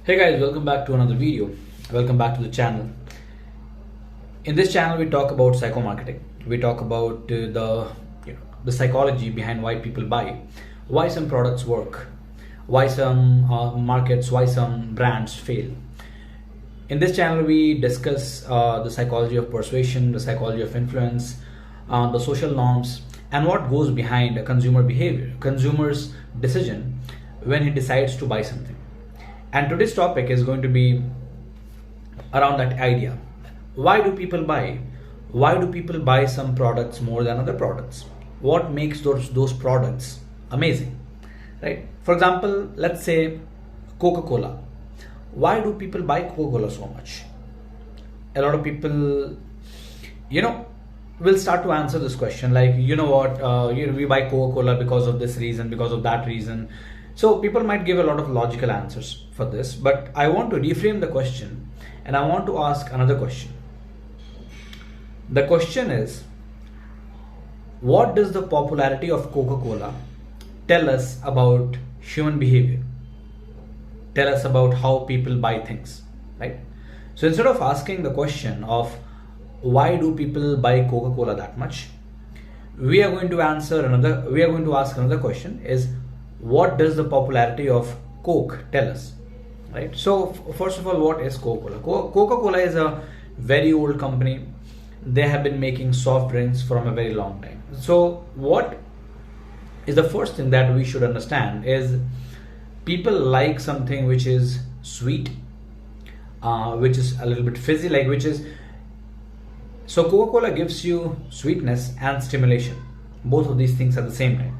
Hey guys, welcome back to another video. Welcome back to the channel. In this channel, we talk about psychomarketing. We talk about the psychology behind why people buy, why some products work, why some markets, why some brands fail. In this channel, we discuss the psychology of persuasion, the psychology of influence, the social norms, and what goes behind a consumer behavior, consumer's decision when he decides to buy something. And today's topic is going to be around that idea. Why do people buy? Why do people buy some products more than other products? What makes those products amazing? Right? For example, let's say Coca-Cola. Why do people buy Coca-Cola so much? A lot of people, will start to answer this question like, we buy Coca-Cola because of this reason, because of that reason. So people might give a lot of logical answers for this, but I want to reframe the question and I want to ask another question. The question is, what does the popularity of Coca-Cola tell us about human behavior? Tell us about how people buy things, right? So instead of asking the question of why do people buy Coca-Cola that much, we are going to ask another question is, what does the popularity of Coke tell us, right? So first of all, what is Coca-Cola? Coca-Cola is a very old company. They have been making soft drinks from a very long time. So what is the first thing that we should understand is people like something which is sweet, which is a little bit fizzy, so Coca-Cola gives you sweetness and stimulation, both of these things at the same time.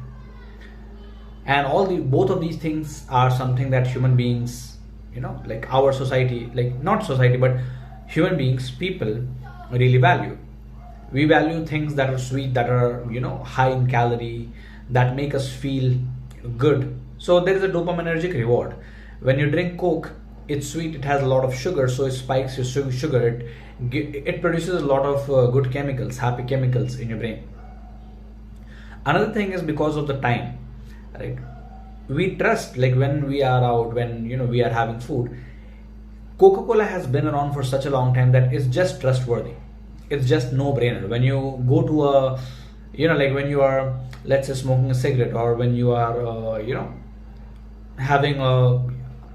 And both of these things are something that human beings, like our society, like not society, but human beings, people really value. We value things that are sweet, that are, high in calorie, that make us feel good. So there is a dopaminergic reward. When you drink Coke, it's sweet, it has a lot of sugar, so it spikes your sugar. It produces a lot of good chemicals, happy chemicals in your brain. Another thing is because of the time. Right, we trust, like when we are out, when we are having food, Coca-Cola has been around for such a long time that it's just trustworthy. It's just no-brainer. When you go to a, like when you are, let's say, smoking a cigarette, or when you are, having a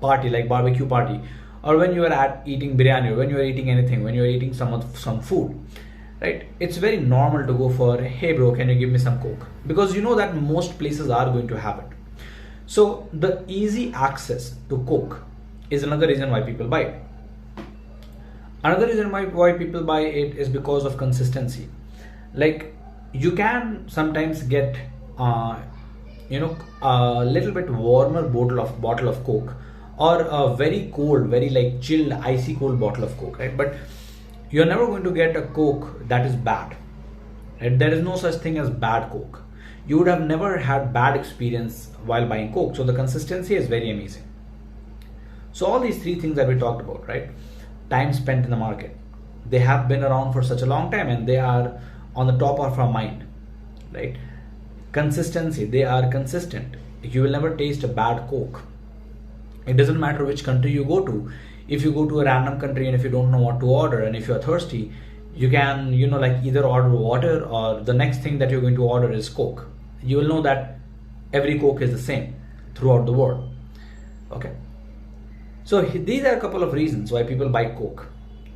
party like barbecue party, or when you are eating biryani, or when you are eating anything, when you are eating some food. Right, it's very normal to go for, hey bro, can you give me some Coke? Because you know that most places are going to have it. So the easy access to Coke is another reason why people buy it. Another reason why people buy it is because of consistency. Like you can sometimes get a little bit warmer bottle of Coke, or a very cold, very like chilled, icy cold bottle of Coke, right? But you're never going to get a Coke that is bad. Right? There is no such thing as bad Coke. You would have never had bad experience while buying Coke. So the consistency is very amazing. So all these three things that we talked about, right? Time spent in the market. They have been around for such a long time and they are on the top of our mind, right? Consistency, they are consistent. You will never taste a bad Coke. It doesn't matter which country you go to. If you go to a random country and if you don't know what to order and if you're thirsty, you can, either order water, or the next thing that you're going to order is Coke. You will know that every Coke is the same throughout the world. Okay. So these are a couple of reasons why people buy Coke.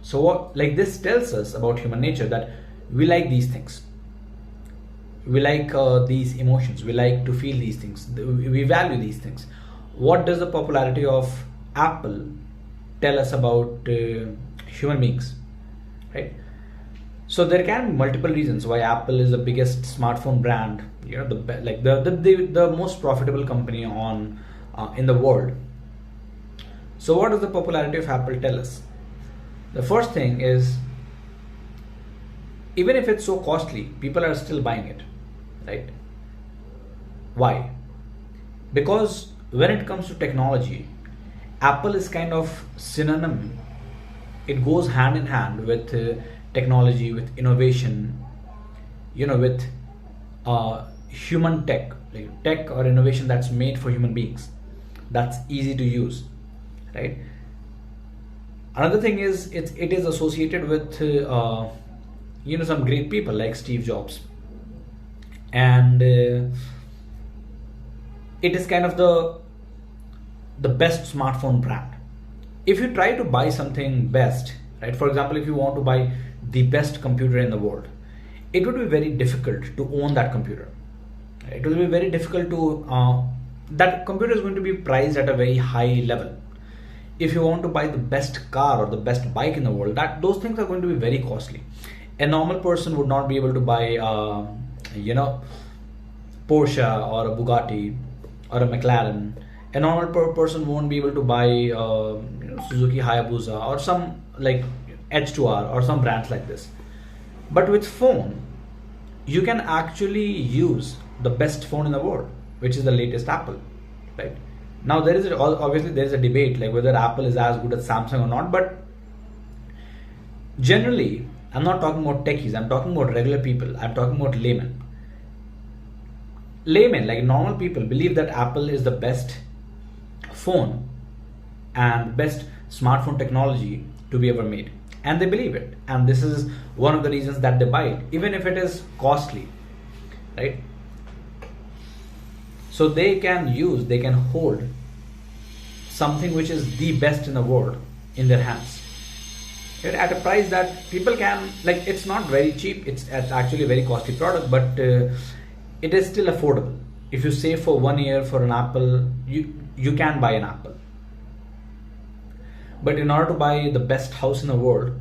So this tells us about human nature, that we like these things. We like these emotions. We like to feel these things. We value these things. What does the popularity of Apple tell us about human beings, right? So there can be multiple reasons why Apple is the biggest smartphone brand, the most profitable company in the world. So what does the popularity of Apple tell us? The first thing is, even if it's so costly, people are still buying it, right? Why? Because when it comes to technology, Apple is kind of synonym. It goes hand in hand with technology, with innovation, with human tech, like tech or innovation that's made for human beings, that's easy to use, right? Another thing is it is associated with some great people like Steve Jobs, and it is kind of the best smartphone brand. If you try to buy something best, right? For example, if you want to buy the best computer in the world, it would be very difficult to own that computer. It will be very difficult to that computer is going to be priced at a very high level. If you want to buy the best car or the best bike in the world, that those things are going to be very costly. A normal person would not be able to buy Porsche or a Bugatti or a McLaren. A normal person won't be able to buy Suzuki Hayabusa or some like H2R or some brands like this. But with phone, you can actually use the best phone in the world, which is the latest Apple, right? Now there is obviously there is a debate like whether Apple is as good as Samsung or not, but generally I'm not talking about techies, I'm talking about regular people, I'm talking about laymen. Laymen, like normal people, believe that Apple is the best phone and best smartphone technology to be ever made, and they believe it, and this is one of the reasons that they buy it, even if it is costly, right? So they can hold something which is the best in the world in their hands, right? At a price that people can, like, it's not very cheap, it's actually a very costly product, but it is still affordable. If you save for 1 year for an Apple, you can buy an Apple. But in order to buy the best house in the world,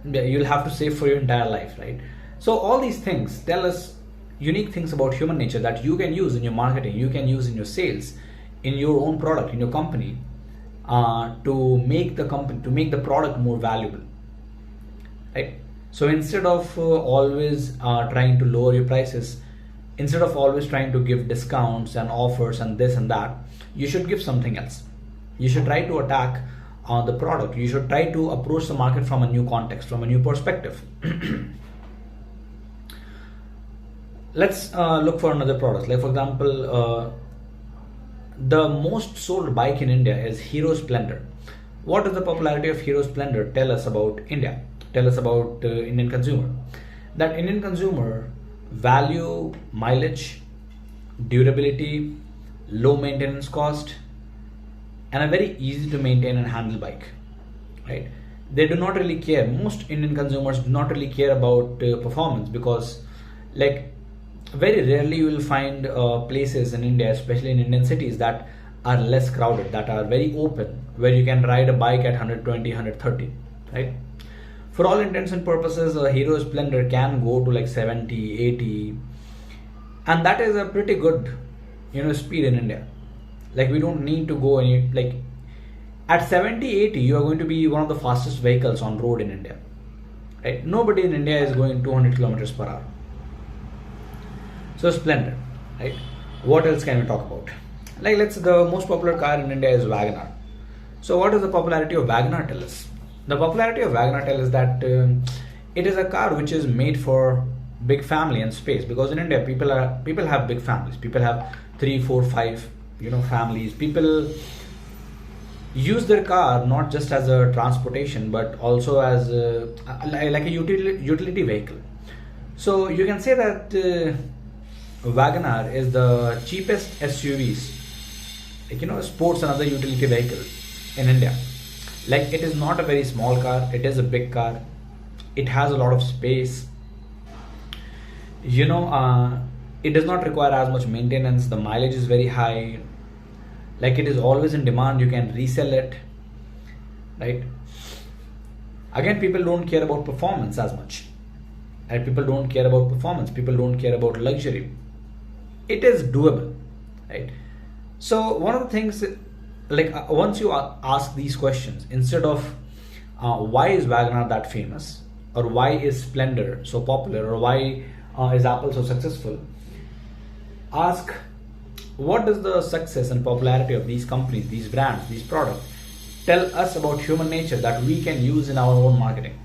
you'll have to save for your entire life, right? So all these things tell us unique things about human nature that you can use in your marketing, you can use in your sales, in your own product, in your company, to make the product more valuable, right? So instead of always trying to lower your prices, instead of always trying to give discounts and offers and this and that, you should give something else. You should try to attack the product. You should try to approach the market from a new context, from a new perspective. Let's look for another product. Like for example, the most sold bike in India is Hero Splendor. What does the popularity of Hero Splendor tell us about India? Tell us about Indian consumer. That Indian consumer value mileage, durability, low maintenance cost, and a very easy to maintain and handle bike, right? They do not really care. Most Indian consumers do not really care about performance, because like very rarely you will find places in India, especially in Indian cities, that are less crowded, that are very open, where you can ride a bike at 120, 130, right? For all intents and purposes, a Hero Splendor can go to like 70, 80, and that is a pretty good, speed in India. Like we don't need to go any, like at 70, 80, you are going to be one of the fastest vehicles on road in India, right? Nobody in India is going 200 kilometers per hour. So Splendor, right? What else can we talk about? Like the most popular car in India is WagonR. So what does the popularity of WagonR tell us? The popularity of WagonR tells us that it is a car which is made for big family and space, because in India people have big families. People have 3, 4, 5 families. People use their car not just as a transportation, but also as like a utility vehicle. So you can say that WagonR is the cheapest SUVs, like sports and other utility vehicle in India. Like it is not a very small car, it is a big car. It has a lot of space. It does not require as much maintenance. The mileage is very high. Like it is always in demand. You can resell it, right? Again, people don't care about performance as much. And people don't care about performance. People don't care about luxury. It is doable, right? So one of the things, like once you ask these questions, instead of why is WagonR that famous, or why is Splendor so popular, or why is Apple so successful, ask what does the success and popularity of these companies, these brands, these products tell us about human nature that we can use in our own marketing.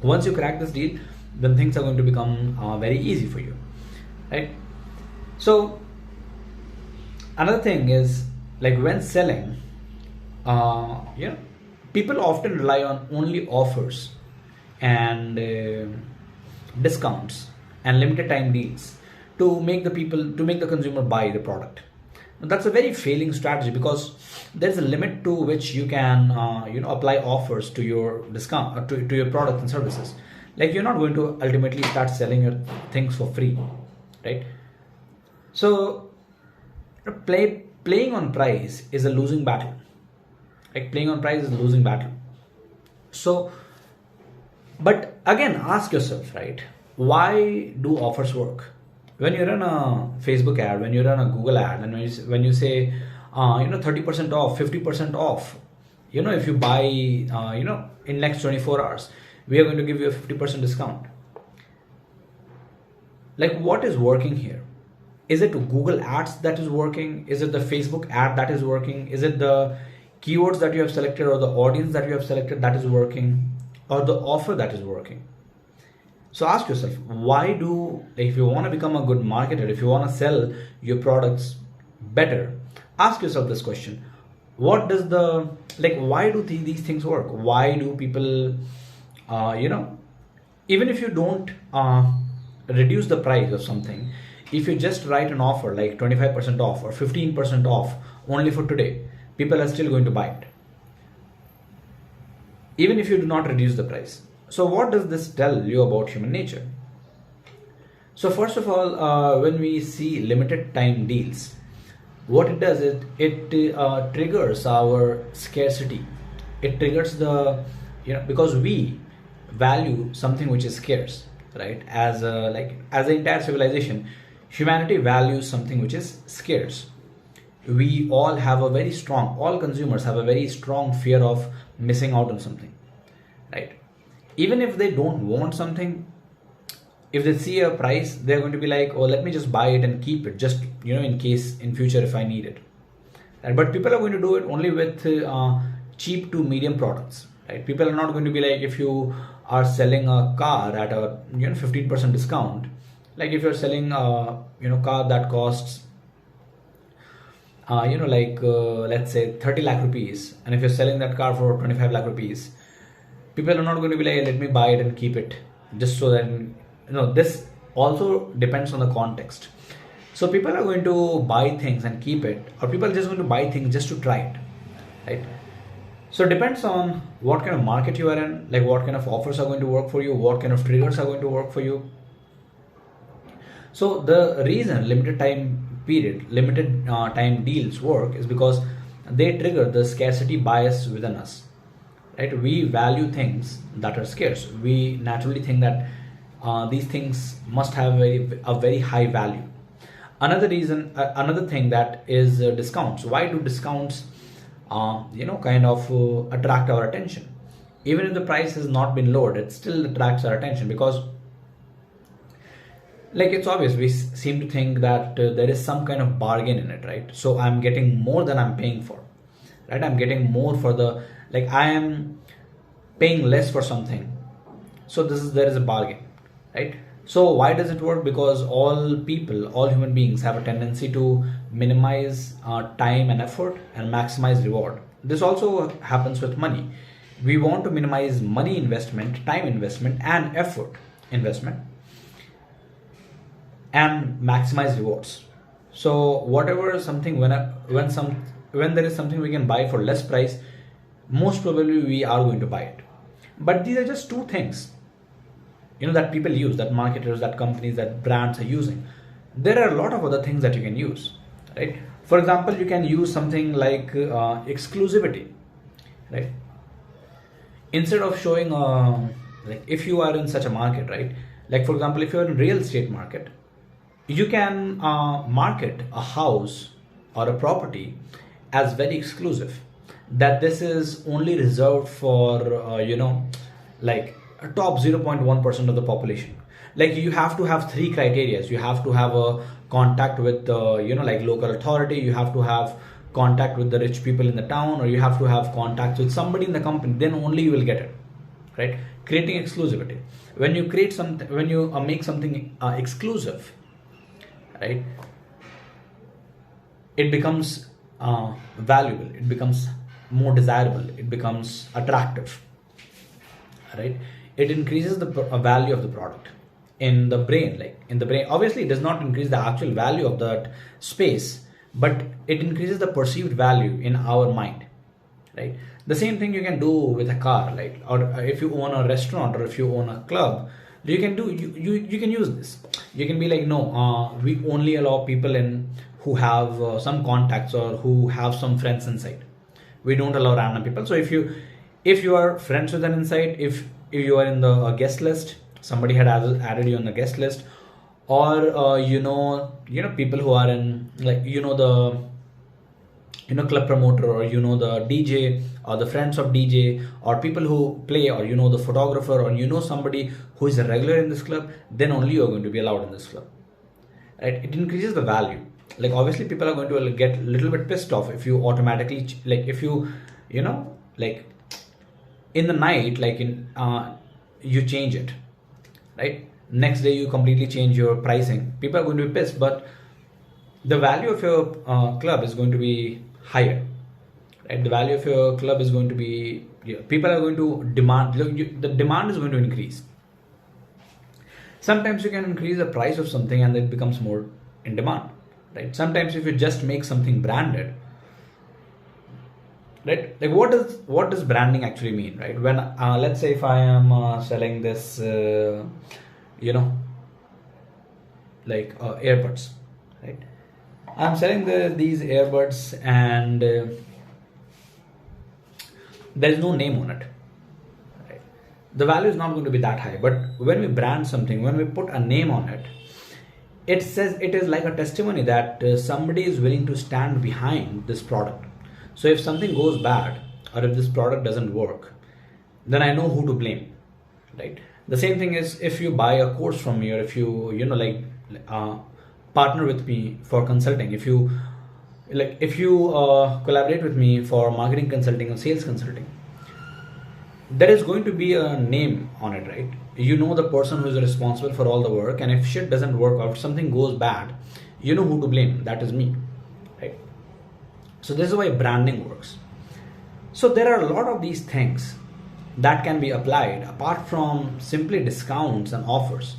Once you crack this deal, then things are going to become very easy for you, right? So another thing is, like when selling, People often rely on only offers and discounts and limited time deals to make the consumer buy the product. Now, that's a very failing strategy, because there's a limit to which you can apply offers to your discount to your products and services. Like, you're not going to ultimately start selling your things for free, right? So playing on price is a losing battle. Like, playing on price is a losing battle. So, but again, ask yourself, right? Why do offers work? When you run a Facebook ad, when you run a Google ad, and when you say, 30% off, 50% off, if you buy, in next 24 hours, we are going to give you a 50% discount. Like, what is working here? Is it Google ads that is working? Is it the Facebook ad that is working? Is it the keywords that you have selected or the audience that you have selected that is working, or the offer that is working? So ask yourself, if you want to become a good marketer, if you want to sell your products better, ask yourself this question. Why do these things work? Why do people, even if you don't reduce the price of something, if you just write an offer like 25% off or 15% off only for today, people are still going to buy it, even if you do not reduce the price. So what does this tell you about human nature? So first of all, when we see limited time deals, what it does is it triggers our scarcity. It triggers because we value something which is scarce, right? As an entire civilization, humanity values something which is scarce. All consumers have a very strong fear of missing out on something, right? Even if they don't want something, if they see a price, they're going to be like, oh, let me just buy it and keep it, just in case in future if I need it. Right? But people are going to do it only with cheap to medium products, right? People are not going to be like, if you are selling a car at a 15% discount, like if you're selling a car that costs let's say 30 lakh rupees, and if you're selling that car for 25 lakh rupees, people are not going to be like, let me buy it and keep it, just so that, this also depends on the context. So people are going to buy things and keep it, or people are just going to buy things just to try it, right? So it depends on what kind of market you are in, like what kind of offers are going to work for you, what kind of triggers are going to work for you. So the reason limited time deals work is because they trigger the scarcity bias within us, right? We value things that are scarce. We naturally think that these things must have a very high value. Another thing that is discounts. Why do discounts attract our attention? Even if the price has not been lowered, it still attracts our attention, because it's obvious, we seem to think that there is some kind of bargain in it, right? So I'm getting more than I'm paying for, right? I'm getting more for I am paying less for something. So there is a bargain, right? So why does it work? Because all human beings have a tendency to minimize time and effort and maximize reward. This also happens with money. We want to minimize money investment, time investment, and effort investment, and maximize rewards. So when there is something we can buy for less price, most probably we are going to buy it. But these are just two things, that people use, that marketers, that companies, that brands are using. There are a lot of other things that you can use, right? For example, you can use something like exclusivity, right? Instead of showing if you are in such a market, right? Like, for example, if you're in real estate market, you can market a house or a property as very exclusive, that this is only reserved for a top 0.1% of the population. Like, you have to have three criteria. You have to have a contact with local authority, you have to have contact with the rich people in the town, or you have to have contact with somebody in the company, then only you will get it, right? Creating exclusivity. When you make something exclusive, right, it becomes valuable, it becomes more desirable, it becomes attractive, right? It increases the value of the product in the brain. Like in the brain, obviously it does not increase the actual value of that space, but it increases the perceived value in our mind, right? The same thing you can do with a car, like, or if you own a restaurant or if you own a club, you can do, you can use this. You can be like, no, we only allow people in who have some contacts or who have some friends inside. We don't allow random people. So if you are friends with an inside, if you are in the guest list, somebody had added you on the guest list, or people who are in, like, the club promoter, or the DJ, or the friends of DJ, or people who play, or the photographer, or somebody who is a regular in this club, then only you are going to be allowed in this club, right? It increases the value. Like obviously people are going to get a little bit pissed off if you automatically like, if you like in the night, like you change it, right? Next day you completely change your pricing. People are going to be pissed, but the value of your club is going to be higher, right? The value of your club is going to be, people are going to demand, the demand is going to increase. Sometimes you can increase the price of something and it becomes more in demand, right? Sometimes if you just make something branded, right? Like what does branding actually mean, right? When let's say if I am selling this like earbuds, right? I'm selling these earbuds, and there is no name on it, right? The value is not going to be that high. But when we brand something, when we put a name on it, it says, it is like a testimony that somebody is willing to stand behind this product. So if something goes bad, or if this product doesn't work, then I know who to blame, right? The same thing is if you buy a course from me, or if you partner with me for consulting, if you collaborate with me for marketing consulting or sales consulting, there is going to be a name on it, right? The person who is responsible for all the work, and if shit doesn't work out, if something goes bad, you know who to blame. That is me, right? So this is why branding works. So there are a lot of these things that can be applied apart from simply discounts and offers.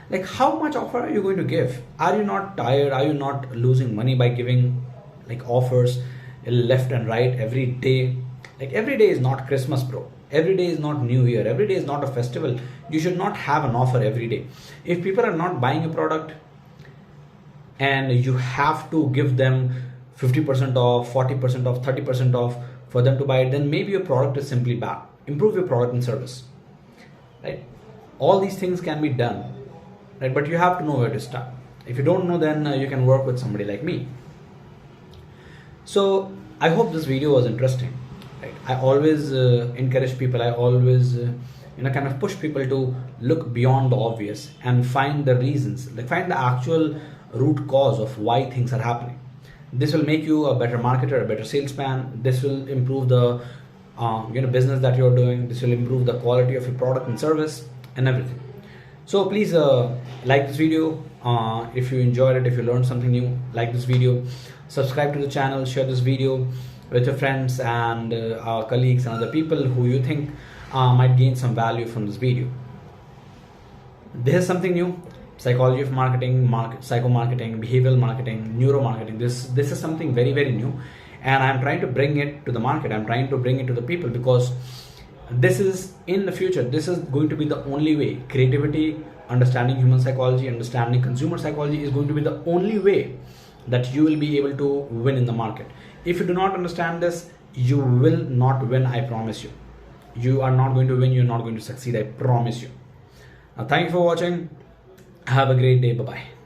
Like how much offer are you going to give? Are you not tired? Are you not losing money by giving like offers left and right every day? Like every day is not Christmas, bro. Every day is not New Year. Every day is not a festival. You should not have an offer every day. If people are not buying a product and you have to give them 50% off, 40% off, 30% off for them to buy it, then maybe your product is simply bad. Improve your product and service, right? All these things can be done, right? But you have to know where to start. If you don't know, then you can work with somebody like me. So I hope this video was interesting, right? I always encourage people. I always kind of push people to look beyond the obvious and find the reasons, like find the actual root cause of why things are happening. This will make you a better marketer, a better salesman. This will improve the business that you're doing. This will improve the quality of your product and service and everything. So please like this video. If you enjoyed it, if you learned something new, like this video, subscribe to the channel, share this video with your friends and our colleagues and other people who you think might gain some value from this video. This is something new. Psychology of marketing, psycho-marketing, behavioral marketing, neuro-marketing. This is something very, very new, and I'm trying to bring it to the market. I'm trying to bring it to the people, because this is, in the future, this is going to be the only way. Creativity, understanding human psychology, understanding consumer psychology is going to be the only way that you will be able to win in the market. If you do not understand this, you will not win, I promise you. You are not going to win, you're not going to succeed, I promise you. Now, thank you for watching. Have a great day. Bye-bye.